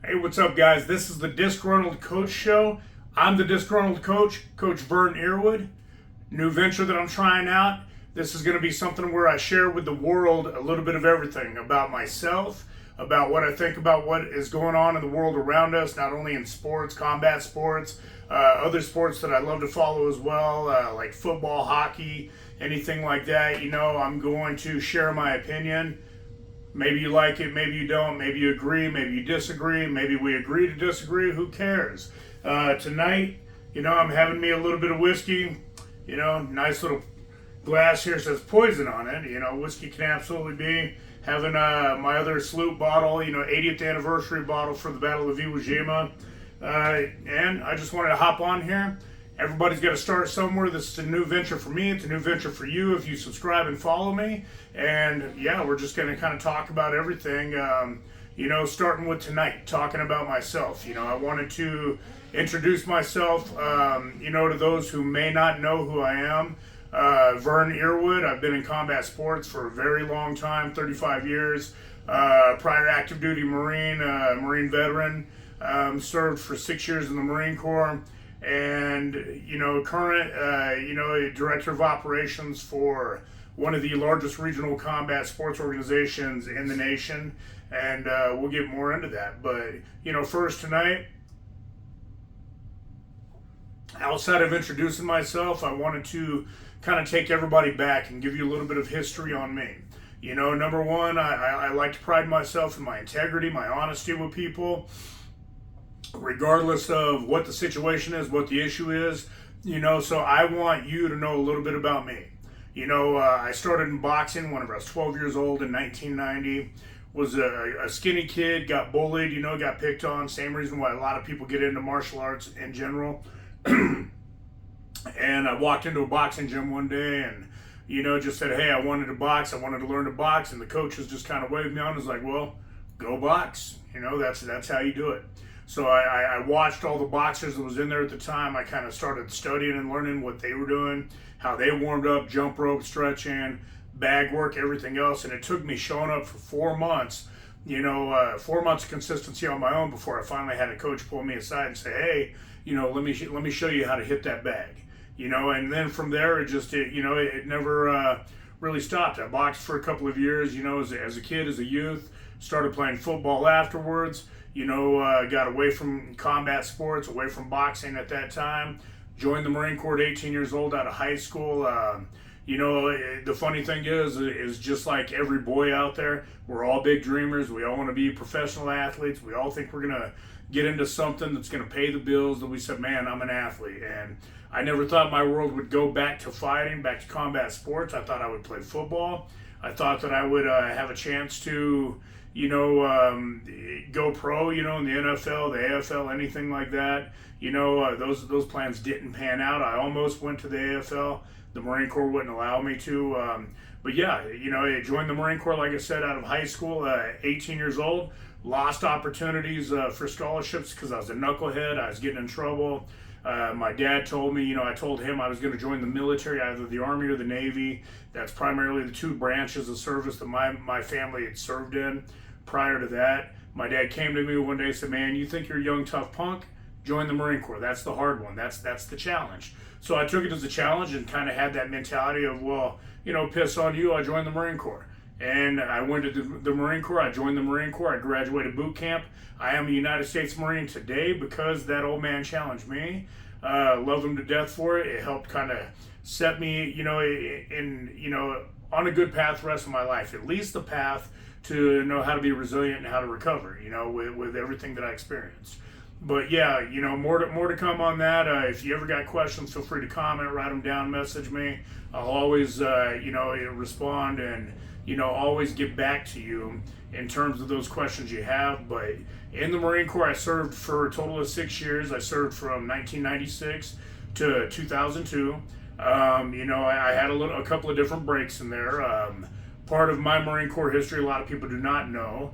Hey, what's up, guys? This is the Disgruntled Coach Show. I'm the Disgruntled Coach, Coach Vern Earwood. New venture that I'm trying out. This is going to be something where I share with the world a little bit of everything about myself, about what I think about what is going on in the world around us, not only in sports, combat sports, other sports that I love to follow as well, like football, hockey, anything like that. I'm going to share my opinion. Maybe you like it, maybe you don't, maybe you agree, maybe you disagree, maybe we agree to disagree, who cares? Tonight, I'm having me a little bit of whiskey, nice little glass here says poison on it. Whiskey can absolutely be. Having my other sloop bottle, 80th anniversary bottle for the Battle of Iwo Jima. And I just wanted to hop on here. Everybody's got to start somewhere. This is a new venture for me. It's a new venture for you if you subscribe and follow me. And yeah, we're just going to kind of talk about everything, starting with tonight, talking about myself. I wanted to introduce myself, to those who may not know who I am. Vern Earwood. I've been in combat sports for a very long time, 35 years. Prior active duty Marine, Marine veteran. Served for 6 years in the Marine Corps. And current director of operations for one of the largest regional combat sports organizations in the nation, and we'll get more into that. But first tonight, outside of introducing myself, I wanted to kind of take everybody back and give you a little bit of history on me. Number one, I like to pride myself in my integrity, my honesty with people, regardless of what the situation is, what the issue is, so I want you to know a little bit about me. I started in boxing whenever I was 12 years old in 1990, was a skinny kid, got bullied, got picked on, same reason why a lot of people get into martial arts in general. And I walked into a boxing gym one day and, just said, hey, I wanted to box, I wanted to learn to box, and the coach was just kind of waved me on and was like, well, go box, that's how you do it. So I watched all the boxers that was in there at the time. I kind of started studying and learning what they were doing, how they warmed up, jump rope, stretching, bag work, everything else. And it took me showing up for 4 months, 4 months of consistency on my own before I finally had a coach pull me aside and say, hey, let me show you how to hit that bag, and then from there it never really stopped. I boxed for a couple of years, as a kid, as a youth, started playing football afterwards. Got away from combat sports, away from boxing at that time. Joined the Marine Corps at 18 years old out of high school. The funny thing is just like every boy out there, we're all big dreamers. We all want to be professional athletes. We all think we're going to get into something that's going to pay the bills. And we said, man, I'm an athlete. And I never thought my world would go back to fighting, back to combat sports. I thought I would play football. I thought that I would have a chance to go pro, in the NFL, the AFL, anything like that. Those plans didn't pan out. I almost went to the AFL. The Marine Corps wouldn't allow me to. But yeah, I joined the Marine Corps, like I said, out of high school, 18 years old. Lost opportunities for scholarships because I was a knucklehead. I was getting in trouble. My dad told me, I told him I was going to join the military, either the Army or the Navy. That's primarily the two branches of service that my family had served in. Prior to that, my dad came to me one day and said, man, you think you're a young, tough punk? Join the Marine Corps. That's the hard one. That's the challenge. So I took it as a challenge and kind of had that mentality of, well, piss on you, I joined the Marine Corps. And I went to the Marine Corps. I joined the Marine Corps. I graduated boot camp. I am a United States Marine today because that old man challenged me. Love him to death for it. It helped kind of set me, on a good path the rest of my life, at least the path to know how to be resilient and how to recover, with everything that I experienced. But yeah, more to come on that. If you ever got questions, feel free to comment, write them down, message me. I'll always, respond and, always get back to you in terms of those questions you have. But in the Marine Corps, I served for a total of 6 years. I served from 1996 to 2002. I had a couple of different breaks in there. Part of my Marine Corps history, a lot of people do not know,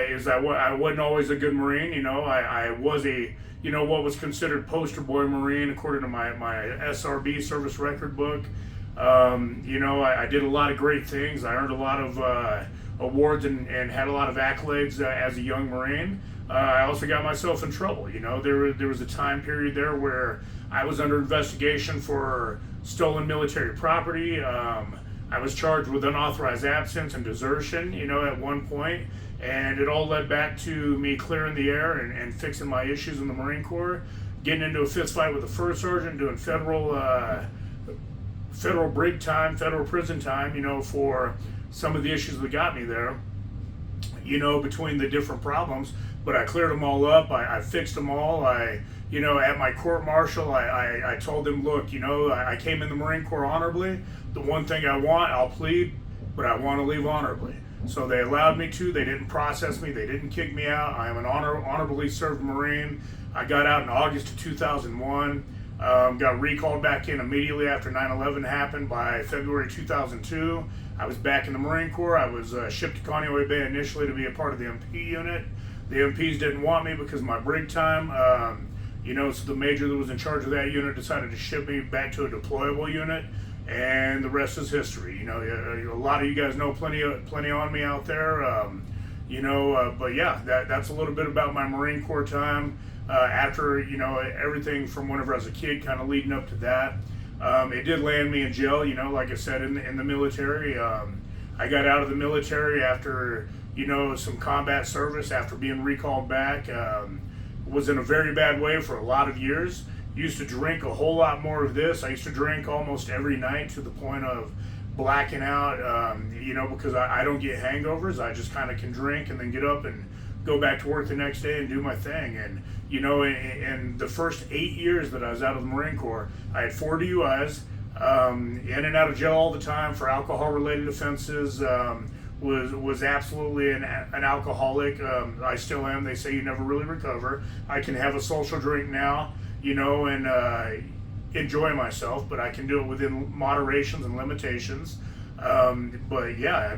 is I wasn't always a good Marine. I was a, what was considered poster boy Marine according to my SRB service record book. I did a lot of great things. I earned a lot awards and had a lot of accolades as a young Marine. I also got myself in trouble. There was a time period there where I was under investigation for stolen military property. I was charged with unauthorized absence and desertion, at one point, and it all led back to me clearing the air and fixing my issues in the Marine Corps, getting into a fist fight with the first sergeant, doing federal brig time, federal prison time, for some of the issues that got me there, between the different problems. But I cleared them all up. I fixed them all. At my court martial, I told them, look, I came in the Marine Corps honorably. The one thing I want, I'll plead, but I want to leave honorably. So they allowed me to. They didn't process me. They didn't kick me out. I am an honorably served Marine. I got out in August of 2001. Got recalled back in immediately after 9/11 happened. By February 2002, I was back in the Marine Corps. I was shipped to Kaneohe Bay initially to be a part of the MP unit. The MPs didn't want me because of my brig time. So the major that was in charge of that unit decided to ship me back to a deployable unit, and the rest is history. A lot of you guys know plenty on me out there. But yeah, that's a little bit about my Marine Corps time. After everything from whenever I was a kid, kind of leading up to that, it did land me in jail. Like I said, in the military. I got out of the military after some combat service, after being recalled back. Was in a very bad way for a lot of years. Used to drink a whole lot more of this. I used to drink almost every night to the point of blacking out, because I don't get hangovers. I just kind of can drink and then get up and go back to work the next day and do my thing. And, in the first 8 years that I was out of the Marine Corps, I had 4 DUIs, in and out of jail all the time for alcohol-related offenses. Was absolutely an alcoholic. I still am. They say you never really recover. I can have a social drink now, and enjoy myself, but I can do it within moderations and limitations. But yeah,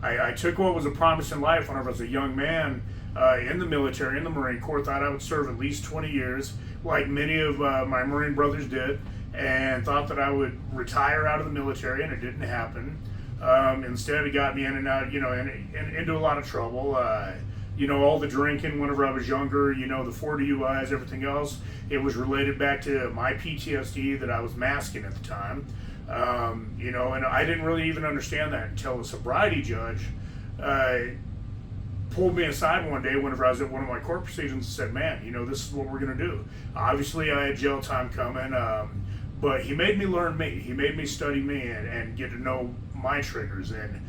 I took what was a promise in life whenever I was a young man in the military, in the Marine Corps. Thought I would serve at least 20 years, like many of my Marine brothers did, and thought that I would retire out of the military, and it didn't happen. Instead, it got me in and out, and into a lot of trouble. All the drinking whenever I was younger, the 4 DUIs, everything else, it was related back to my PTSD that I was masking at the time. And I didn't really even understand that until the sobriety judge pulled me aside one day whenever I was at one of my court proceedings and said, man, this is what we're going to do. Obviously, I had jail time coming, but he made me learn me. He made me study me and get to know my triggers and,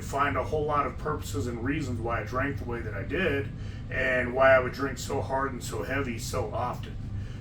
find a whole lot of purposes and reasons why I drank the way that I did and why I would drink so hard and so heavy so often.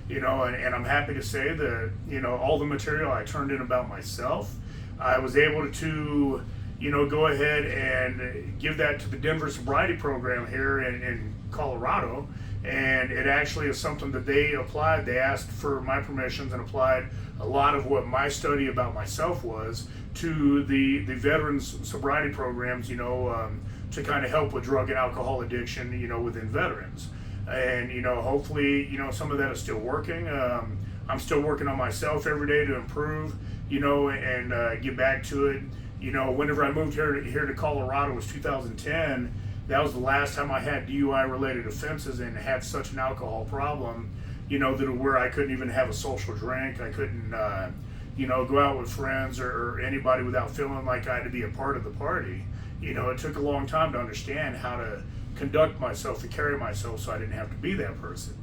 And I'm happy to say that, all the material I turned in about myself, I was able to, go ahead and give that to the Denver sobriety program here in Colorado. And it actually is something that they applied. They asked for my permissions and applied a lot of what my study about myself was to the veterans sobriety programs, to kind of help with drug and alcohol addiction, within veterans. And, hopefully, some of that is still working. I'm still working on myself every day to improve, and get back to it. Whenever I moved here to Colorado, it was 2010. That was the last time I had DUI-related offenses and had such an alcohol problem, that where I couldn't even have a social drink. I couldn't, go out with friends or anybody without feeling like I had to be a part of the party. It took a long time to understand how to conduct myself and carry myself so I didn't have to be that person.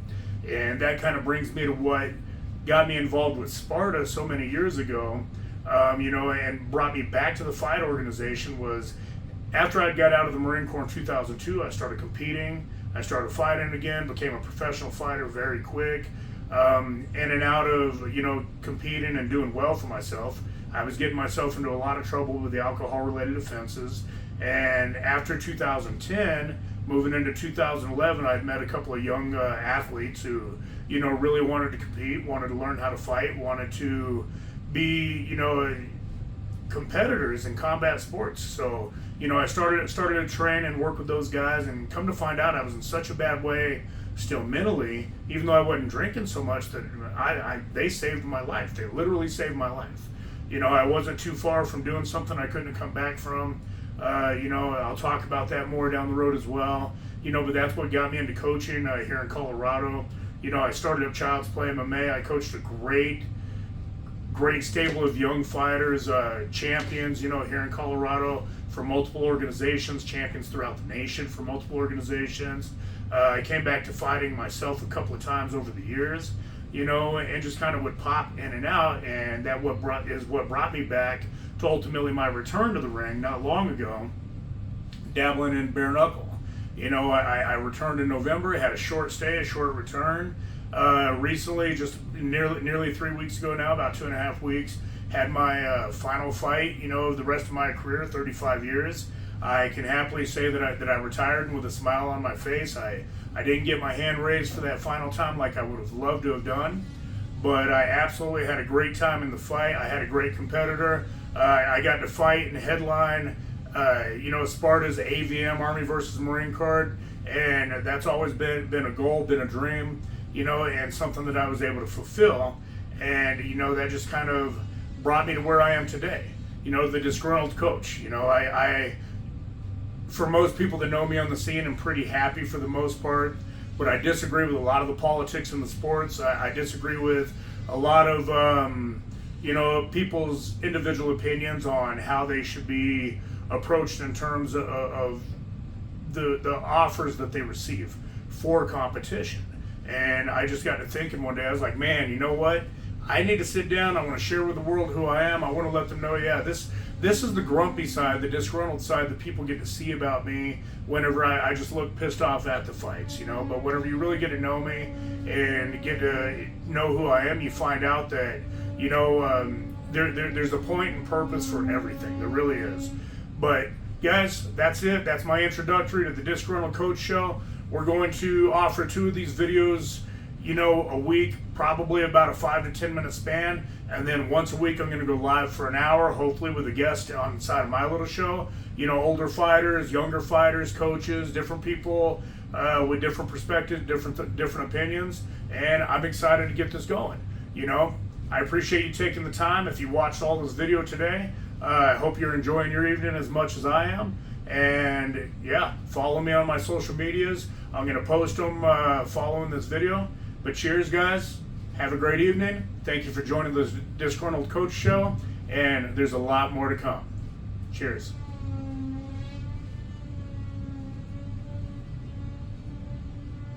And that kind of brings me to what got me involved with Sparta so many years ago, and brought me back to the fight organization was after I got out of the Marine Corps in 2002, I started competing. I started fighting again, became a professional fighter very quick. In and out of, competing and doing well for myself, I was getting myself into a lot of trouble with the alcohol-related offenses. And after 2010, moving into 2011, I'd met a couple of young athletes who, really wanted to compete, wanted to learn how to fight, wanted to be, competitors in combat sports. So, I started to train and work with those guys, and come to find out I was in such a bad way still mentally, even though I wasn't drinking so much, that they saved my life. They literally saved my life. I wasn't too far from doing something I couldn't come back from. I'll talk about that more down the road as well. But that's what got me into coaching here in Colorado. I started up Child's Play MMA. I coached a great stable of young fighters, champions, here in Colorado for multiple organizations, champions throughout the nation for multiple organizations. I came back to fighting myself a couple of times over the years, and just kind of would pop in and out, and that what brought me back to ultimately my return to the ring not long ago, dabbling in bare knuckle. I returned in November, had a short stay, a short return. Recently, just nearly 3 weeks ago now, about 2.5 weeks, had my final fight, of the rest of my career, 35 years. I can happily say that I retired with a smile on my face. I didn't get my hand raised for that final time like I would have loved to have done, but I absolutely had a great time in the fight. I had a great competitor. I got to fight and headline, Sparta's AVM, Army versus Marine card, and that's always been a goal, been a dream, and something that I was able to fulfill. And, that just kind of brought me to where I am today, the Disgruntl'd Coach. For most people that know me on the scene, I'm pretty happy for the most part, but I disagree with a lot of the politics in the sports. I disagree with a lot of, people's individual opinions on how they should be approached in terms of the offers that they receive for competition. And I just got to thinking one day, I was like, man, you know what? I need to sit down. I want to share with the world who I am. I want to let them know, this is the grumpy side, the disgruntled side that people get to see about me whenever I just look pissed off at the fights, But whenever you really get to know me and get to know who I am, you find out that, there's a point and purpose for everything. There really is. But guys, that's it. That's my introductory to the Disgruntl'd Coach Show. We're going to offer 2 of these videos, a week, probably about a 5 to 10 minute span. And then once a week, I'm going to go live for an hour, hopefully with a guest on the side of my little show. Older fighters, younger fighters, coaches, different people with different perspectives, different opinions. And I'm excited to get this going. I appreciate you taking the time. If you watched all this video today, I hope you're enjoying your evening as much as I am. And follow me on my social medias. I'm going to post them following this video. But cheers, guys. Have a great evening. Thank you for joining the Disgruntl'd Coach Show. And there's a lot more to come. Cheers.